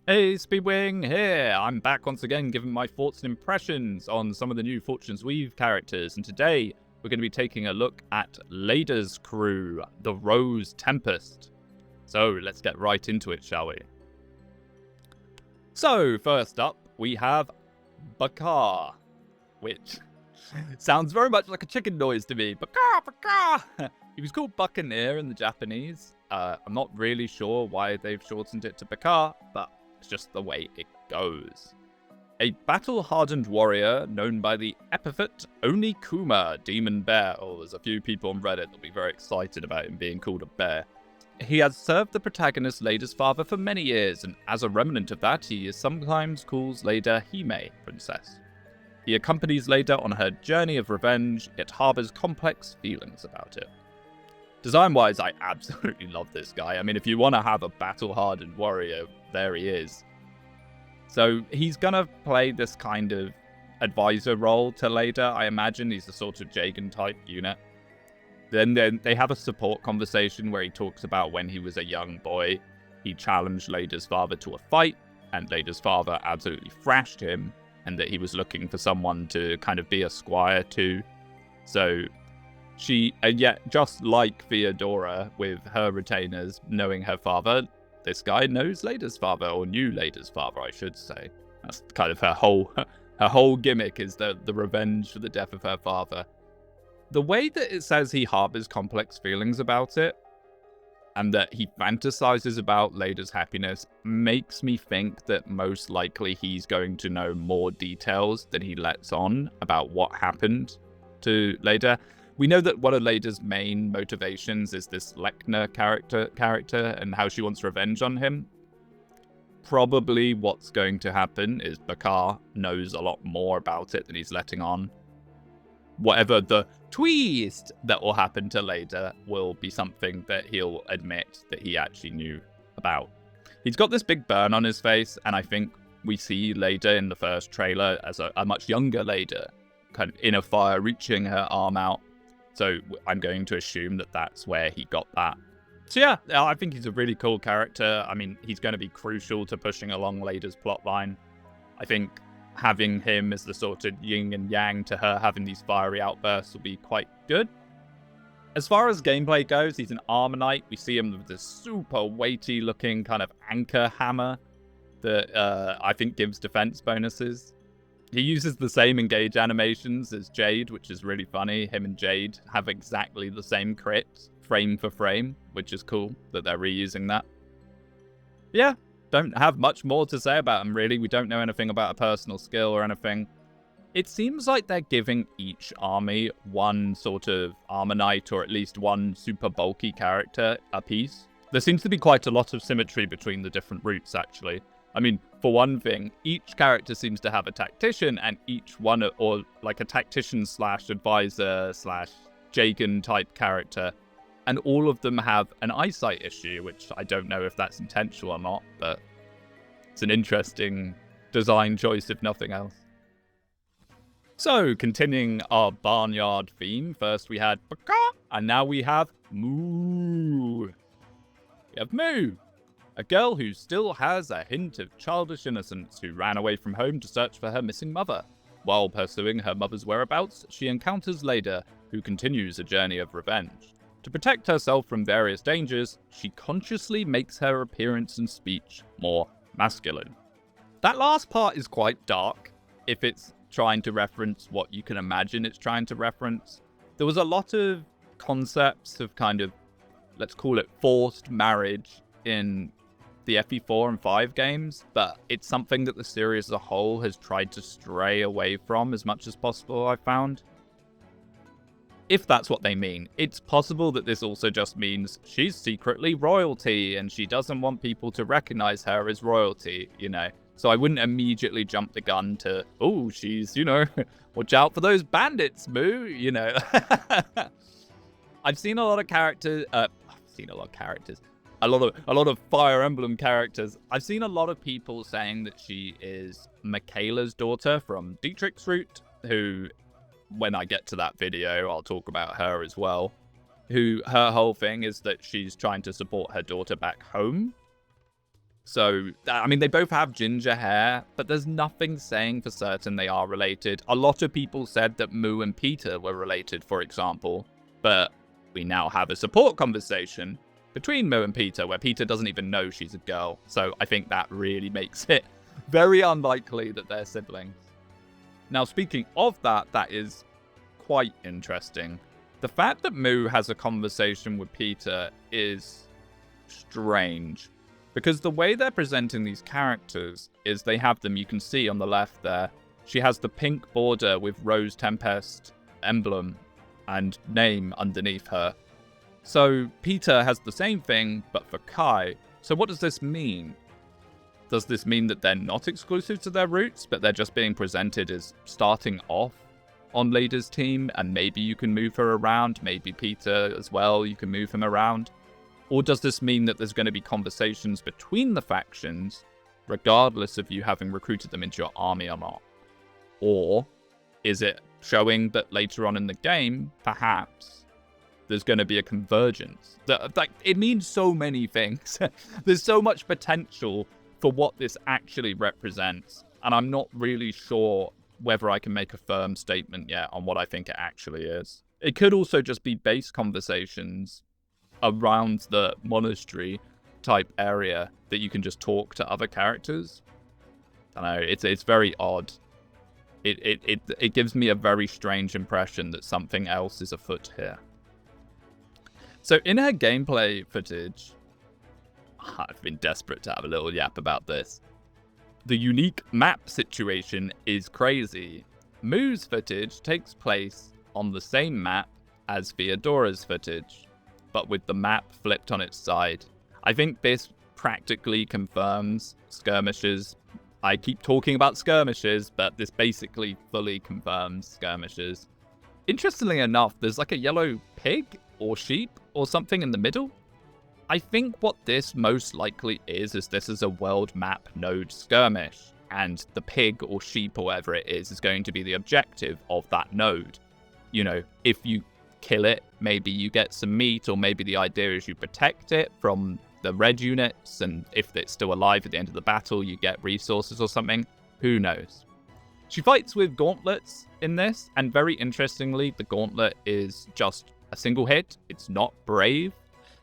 Hey, Speedwinghere here! I'm back once again giving my thoughts and impressions on some of the new Fortune's Weave characters, and today we're going to be taking a look at Leda's crew, the Rose Tempest. So let's get right into it, shall we? So, first up, we have Buccar, which sounds very much like a chicken noise to me. Buccar, Buccar! He was called Vakkania in the Japanese. I'm not really sure why they've shortened it to Buccar, but it's just the way it goes. A battle-hardened warrior known by the epithet Onikuma, Demon Bear. Oh, there's a few people on Reddit that'll be very excited about him being called a bear. He has served the protagonist Leda's father for many years, and as a remnant of that, he sometimes calls Leda Hime, Princess. He accompanies Leda on her journey of revenge, yet harbors complex feelings about it. Design-wise, I absolutely love this guy. I mean, if you want to have a battle-hardened warrior, there he is. So he's going to play this kind of advisor role to Leda. I imagine he's a sort of Jagan-type unit. Then they have a support conversation where he talks about when he was a young boy. He challenged Leda's father to a fight, and Leda's father absolutely thrashed him, and that he was looking for someone to kind of be a squire to. So yet just like Theodora with her retainers knowing her father, this guy knows Leda's father, or knew Leda's father, I should say. That's kind of her whole gimmick, is the revenge for the death of her father. The way that it says he harbors complex feelings about it, and that he fantasizes about Leda's happiness, makes me think that most likely he's going to know more details than he lets on about what happened to Leda. We know that one of Leda's main motivations is this Lechner character and how she wants revenge on him. Probably what's going to happen is Buccar knows a lot more about it than he's letting on. Whatever the twist that will happen to Leda will be something that he'll admit that he actually knew about. He's got this big burn on his face, and I think we see Leda in the first trailer as a much younger Leda, kind of in a fire, reaching her arm out. So I'm going to assume that that's where he got that. So yeah, I think he's a really cool character. I mean, he's going to be crucial to pushing along Leda's plotline. I think having him as the sort of yin and yang to her having these fiery outbursts will be quite good. As far as gameplay goes, he's an armor knight. We see him with this super weighty looking kind of anchor hammer that I think gives defense bonuses. He uses the same engage animations as Jade, which is really funny. Him and Jade have exactly the same crit, frame for frame, which is cool that they're reusing that. Yeah, don't have much more to say about him, really. We don't know anything about a personal skill or anything. It seems like they're giving each army one sort of armor knight, or at least one super bulky character a piece. There seems to be quite a lot of symmetry between the different routes, actually. I mean, for one thing, each character seems to have a tactician, and each one, or like a tactician slash advisor slash Jagan type character, and all of them have an eyesight issue, which I don't know if that's intentional or not, but it's an interesting design choice, if nothing else. So, continuing our barnyard theme, first we had Buccar, and now we have Moo. We have Moo, a girl who still has a hint of childish innocence, who ran away from home to search for her missing mother. While pursuing her mother's whereabouts, she encounters Leda, who continues a journey of revenge. To protect herself from various dangers, she consciously makes her appearance and speech more masculine. That last part is quite dark, if it's trying to reference what you can imagine it's trying to reference. There was a lot of concepts of kind of, let's call it forced marriage in the FE4 and 5 games, but it's something that the series as a whole has tried to stray away from as much as possible, I've found. If that's what they mean. It's possible that this also just means she's secretly royalty and she doesn't want people to recognize her as royalty, you know. So I wouldn't immediately jump the gun to, oh, she's, you know, watch out for those bandits, Moo, you know. I've seen a lot of characters, a lot of Fire Emblem characters. I've seen a lot of people saying that she is Michaela's daughter from Dietrich's route, who, when I get to that video, I'll talk about her as well. Who, her whole thing is that she's trying to support her daughter back home. So, I mean, they both have ginger hair, but there's nothing saying for certain they are related. A lot of people said that Moo and Peter were related, for example, but we now have a support conversation between Moo and Peter, where Peter doesn't even know she's a girl. So I think that really makes it very unlikely that they're siblings. Now, speaking of that, that is quite interesting. The fact that Moo has a conversation with Peter is strange, because the way they're presenting these characters is they have them, you can see on the left there, she has the pink border with Rose Tempest emblem and name underneath her. So Peter has the same thing, but for Kai. So what does this mean? Does this mean that they're not exclusive to their roots, but they're just being presented as starting off on Leda's team, and maybe you can move her around, maybe Peter as well, you can move him around? Or does this mean that there's going to be conversations between the factions, regardless of you having recruited them into your army or not? Or is it showing that later on in the game, perhaps, there's going to be a convergence? Like, it means so many things. There's so much potential for what this actually represents, and I'm not really sure whether I can make a firm statement yet on what I think it actually is. It could also just be base conversations around the monastery type area that you can just talk to other characters. I don't know, it's very odd. It gives me a very strange impression that something else is afoot here. So in her gameplay footage, I've been desperate to have a little yap about this. The unique map situation is crazy. Moo's footage takes place on the same map as Theodora's footage, but with the map flipped on its side. I think this practically confirms skirmishes. I keep talking about skirmishes, but this basically fully confirms skirmishes. Interestingly enough, there's like a yellow pig or sheep or something in the middle. I think what this most likely is this is a world map node skirmish, and the pig or sheep or whatever it is going to be the objective of that node. You know, if you kill it, maybe you get some meat, or maybe the idea is you protect it from the red units, and if it's still alive at the end of the battle, you get resources or something. Who knows? She fights with gauntlets in this, and very interestingly, the gauntlet is just a single hit. It's not brave.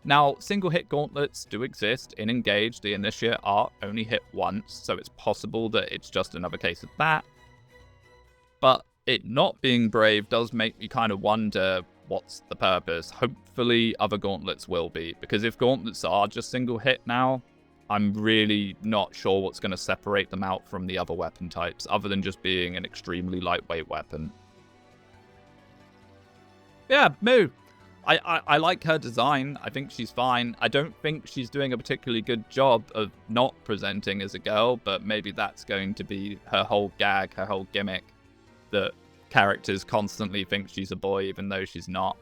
Now, single hit gauntlets do exist in Engage. The initiate are only hit once, so it's possible that it's just another case of that. But it not being brave does make me kind of wonder, what's the purpose? Hopefully other gauntlets will be, because if gauntlets are just single hit now, I'm really not sure what's going to separate them out from the other weapon types, other than just being an extremely lightweight weapon. Yeah, Moo. I like her design. I think she's fine. I don't think she's doing a particularly good job of not presenting as a girl, but maybe that's going to be her whole gag, her whole gimmick, that characters constantly think she's a boy even though she's not.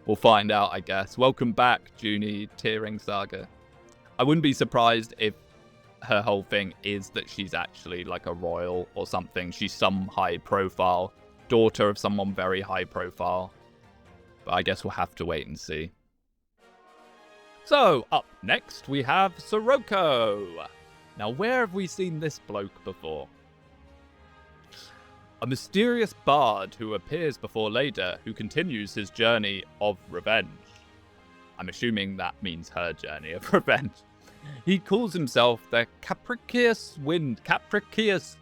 We'll find out, I guess. Welcome back, Junie Tearing Saga. I wouldn't be surprised if her whole thing is that she's actually like a royal or something. She's some high profile, daughter of someone very high profile. But I guess we'll have to wait and see. So, up next we have Sirocco. Now, where have we seen this bloke before? A mysterious bard who appears before Leda, who continues his journey of revenge. I'm assuming that means her journey of revenge. He calls himself the Capricious Wind. Capricious.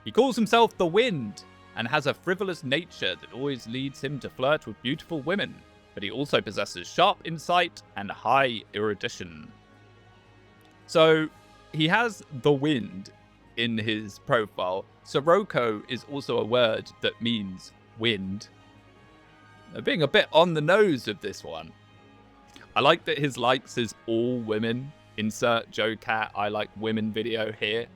He calls himself the Wind, and has a frivolous nature that always leads him to flirt with beautiful women, but he also possesses sharp insight and high erudition. So, he has the Wind in his profile. Sirocco is also a word that means wind. They're being a bit on the nose of this one. I like that his likes is all women. Insert Joe Cat I like women video here.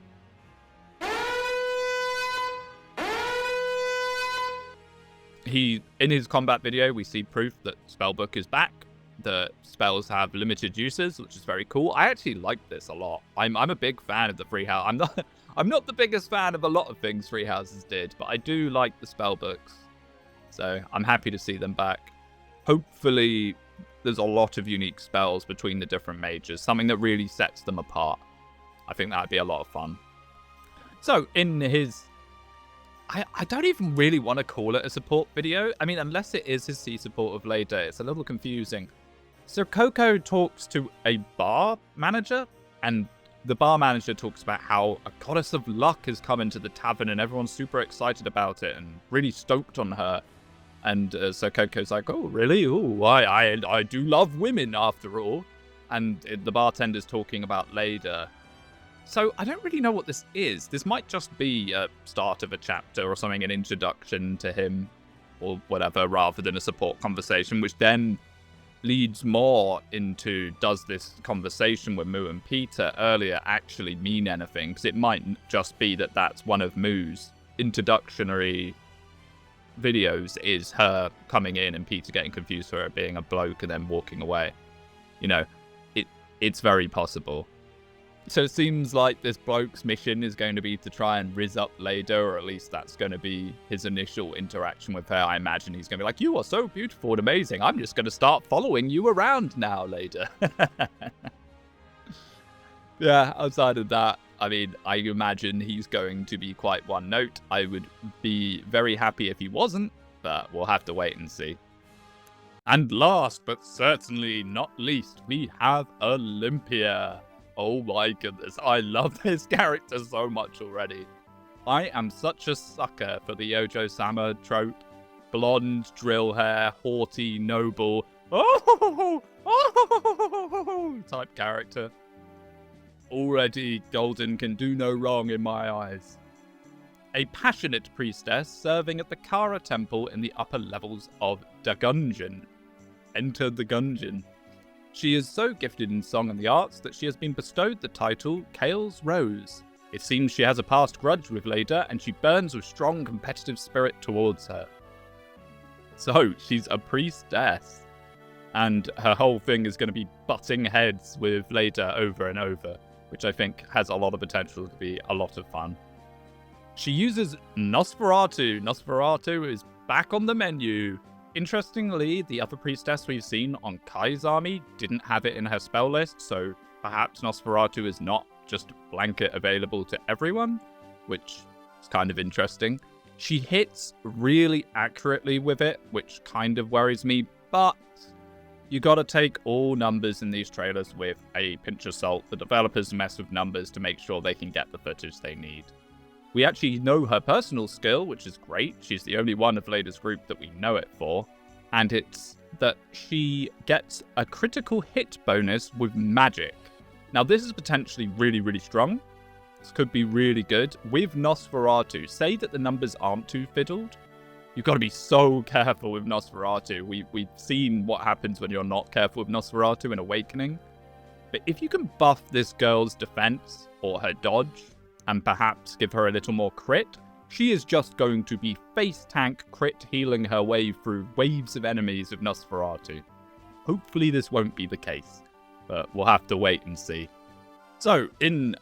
In his combat video, we see proof that Spellbook is back. The spells have limited uses, which is very cool. I actually like this a lot. I'm a big fan of the free house. I'm not the biggest fan of a lot of things free houses did, but I do like the spellbooks. So I'm happy to see them back. Hopefully there's a lot of unique spells between the different mages, something that really sets them apart. I think that'd be a lot of fun. So, in his... I don't even really want to call it a support video. I mean, unless it is his C support of Leda, it's a little confusing. Sirocco talks to a bar manager, and the bar manager talks about how a goddess of luck has come into the tavern, and everyone's super excited about it and really stoked on her. And Sirocco's like, oh, really? Oh, I do love women, after all. And the bartender's talking about Leda. So I don't really know what this is. This might just be a start of a chapter or something, an introduction to him or whatever, rather than a support conversation, which then leads more into, does this conversation with Moo and Peter earlier actually mean anything? Because it might just be that that's one of Moo's introductory videos, is her coming in and Peter getting confused for her being a bloke and then walking away. You know, it's very possible. So it seems like this bloke's mission is going to be to try and rizz up Leda, or at least that's going to be his initial interaction with her. I imagine he's going to be like, you are so beautiful and amazing. I'm just going to start following you around now, Leda. Yeah, outside of that, I mean, I imagine he's going to be quite one note. I would be very happy if he wasn't, but we'll have to wait and see. And last, but certainly not least, we have Olympia. Oh my goodness, I love this character so much already. I am such a sucker for the Ojo-sama trope. Blonde, drill hair, haughty, noble, type character. Already, Golden can do no wrong in my eyes. A passionate priestess serving at the Kara temple in the upper levels of the Gungeon. Enter the Gungeon. She is so gifted in song and the arts that she has been bestowed the title Kale's Rose. It seems she has a past grudge with Leda, and she burns with strong competitive spirit towards her. So, she's a priestess, and her whole thing is going to be butting heads with Leda over and over, which I think has a lot of potential to be a lot of fun. She uses Nosferatu. Nosferatu is back on the menu. Interestingly, the other priestess we've seen on Kai's army didn't have it in her spell list, so perhaps Nosferatu is not just blanket available to everyone, which is kind of interesting. She hits really accurately with it, which kind of worries me, but you gotta take all numbers in these trailers with a pinch of salt. The developers mess with numbers to make sure they can get the footage they need. We actually know her personal skill, which is great. She's the only one of Leda's group that we know it for. And it's that she gets a critical hit bonus with magic. Now, this is potentially really, really strong. This could be really good. With Nosferatu, say that the numbers aren't too fiddled. You've got to be so careful with Nosferatu. We've seen what happens when you're not careful with Nosferatu in Awakening. But if you can buff this girl's defense or her dodge, and perhaps give her a little more crit, she is just going to be face tank crit healing her way through waves of enemies with Nosferatu. Hopefully this won't be the case, but we'll have to wait and see. So, in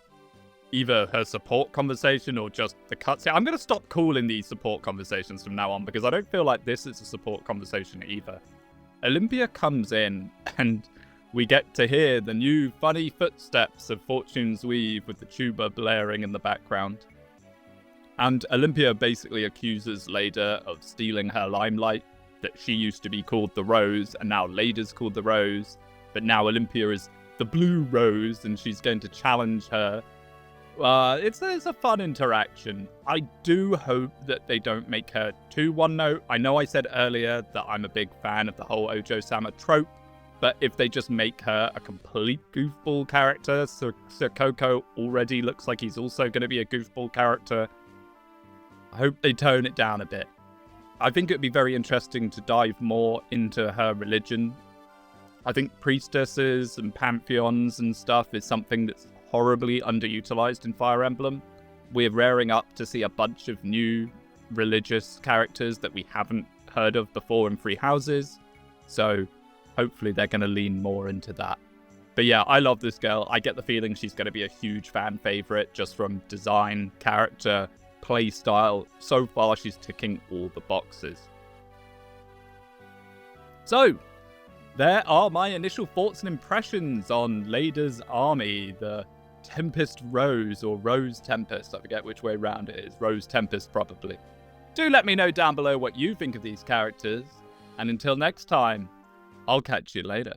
either her support conversation or just the cutscene, I'm going to stop calling these support conversations from now on, because I don't feel like this is a support conversation either. Olympia comes in, and we get to hear the new funny footsteps of Fortune's Weave with the tuba blaring in the background. And Olympia basically accuses Leda of stealing her limelight, that she used to be called the Rose, and now Leda's called the Rose, but now Olympia is the Blue Rose, and she's going to challenge her. It's a fun interaction. I do hope that they don't make her too one-note. I know I said earlier that I'm a big fan of the whole Ojo-sama trope, but if they just make her a complete goofball character, so Sirocco already looks like he's also going to be a goofball character, I hope they tone it down a bit. I think it would be very interesting to dive more into her religion. I think priestesses and pantheons and stuff is something that's horribly underutilized in Fire Emblem. We're raring up to see a bunch of new religious characters that we haven't heard of before in Free Houses, so hopefully they're going to lean more into that. But yeah, I love this girl. I get the feeling she's going to be a huge fan favorite just from design, character, play style. So far, she's ticking all the boxes. So, there are my initial thoughts and impressions on Leda's army, the Tempest Rose, or Rose Tempest. I forget which way round it is. Rose Tempest, probably. Do let me know down below what you think of these characters. And until next time, I'll catch you later.